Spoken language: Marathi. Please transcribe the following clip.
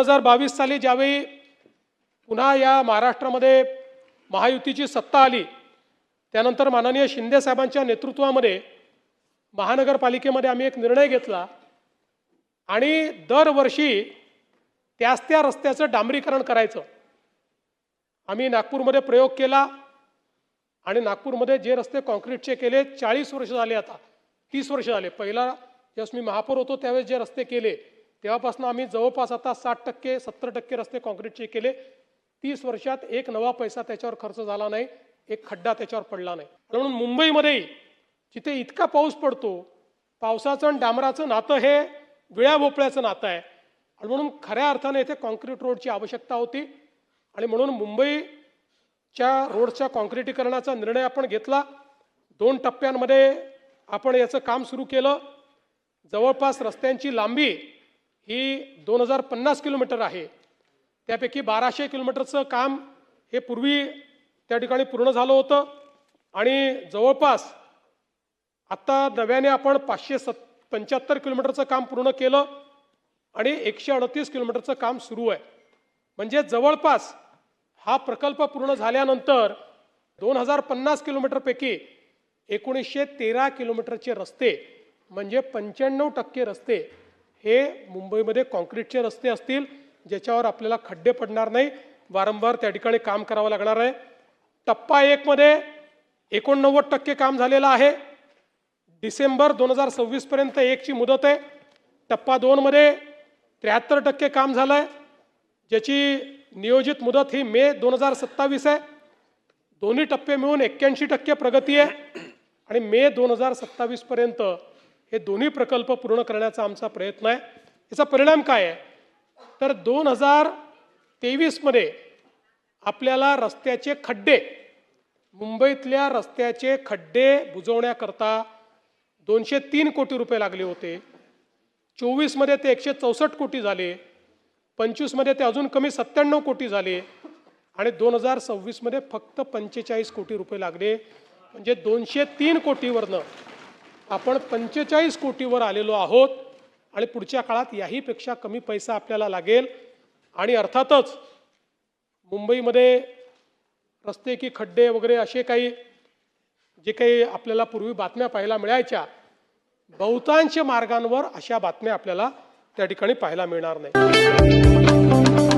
2022 साली ज्यावेळी पुन्हा या महाराष्ट्रामध्ये महायुतीची सत्ता आली, त्यानंतर माननीय शिंदे साहेबांच्या नेतृत्वामध्ये महानगरपालिकेमध्ये आम्ही एक निर्णय घेतला आणि दरवर्षी त्या रस्त्याचं डांबरीकरण करायचं. आम्ही नागपूरमध्ये प्रयोग केला आणि नागपूरमध्ये जे रस्ते कॉन्क्रीटचे केले 40 वर्ष झाले, आता 30 वर्ष झाले. पहिला ज्यावेळेस मी महापौर होतो त्यावेळेस जे रस्ते केले तेव्हापासून आम्ही जवळपास आता 60% 70% रस्ते कॉन्क्रीटचे केले. 30 वर्षात एक नवा पैसा त्याच्यावर खर्च झाला नाही, एक खड्डा त्याच्यावर पडला नाही. म्हणून मुंबईमध्ये जिथे इतका पाऊस पडतो, पावसाचं आणि डांबराचं नातं हे विळ्या भोपळ्याचं नातं आहे आणि म्हणून खऱ्या अर्थाने इथे कॉन्क्रीट रोडची आवश्यकता होती आणि म्हणून मुंबईच्या रोडच्या कॉन्क्रिटीकरणाचा निर्णय आपण घेतला. 2 टप्प्यांमध्ये आपण याचं काम सुरू केलं. जवळपास रस्त्यांची लांबी ही 2050 किलोमीटर आहे. त्यापैकी 1200 किलोमीटरचं काम हे पूर्वी त्या ठिकाणी पूर्ण झालं होतं आणि जवळपास आता नव्याने आपण 575 किलोमीटरचं काम पूर्ण केलं आणि 138 किलोमीटरचं काम सुरू आहे. म्हणजे जवळपास हा प्रकल्प पूर्ण झाल्यानंतर 2050 किलोमीटरपैकी 1913 किलोमीटरचे रस्ते म्हणजे 95% रस्ते हे मुंबईमध्ये कॉन्क्रीटचे रस्ते असतील, ज्याच्यावर आपल्याला खड्डे पडणार नाही, वारंवार त्या ठिकाणी काम करावं लागणार आहे. टप्पा 1 मध्ये 89% काम झालेलं आहे. डिसेंबर 2026 पर्यंत 1 ची मुदत आहे. टप्पा 2 मध्ये 73% काम झालं आहे, ज्याची नियोजित मुदत ही मे 2027 आहे. दोन्ही टप्पे मिळून 81% प्रगती आहे आणि मे 2027 पर्यंत हे दोन्ही प्रकल्प पूर्ण करण्याचा आमचा प्रयत्न आहे. याचा परिणाम काय आहे तर 2023 मध्ये आपल्याला रस्त्याचे खड्डे, मुंबईतल्या रस्त्याचे खड्डे बुजवण्याकरता 203 कोटी रुपये लागले होते. 24 मध्ये ते 164 कोटी झाले, 25 मध्ये ते अजून कमी 97 कोटी झाले आणि 2026 मध्ये फक्त 45 कोटी रुपये लागले. म्हणजे 203 कोटीवरनं आपण 45 कोटीवर आलेलो आहोत आणि पुढच्या काळात याहीपेक्षा कमी पैसा आपल्याला लागेल. आणि अर्थातच मुंबईमध्ये रस्ते की खड्डे वगैरे असे काही जे काही आपल्याला पूर्वी बातम्या पाहायला मिळायच्या, बहुतांश मार्गांवर अशा बातम्या आपल्याला त्या ठिकाणी पाहायला मिळणार नाही.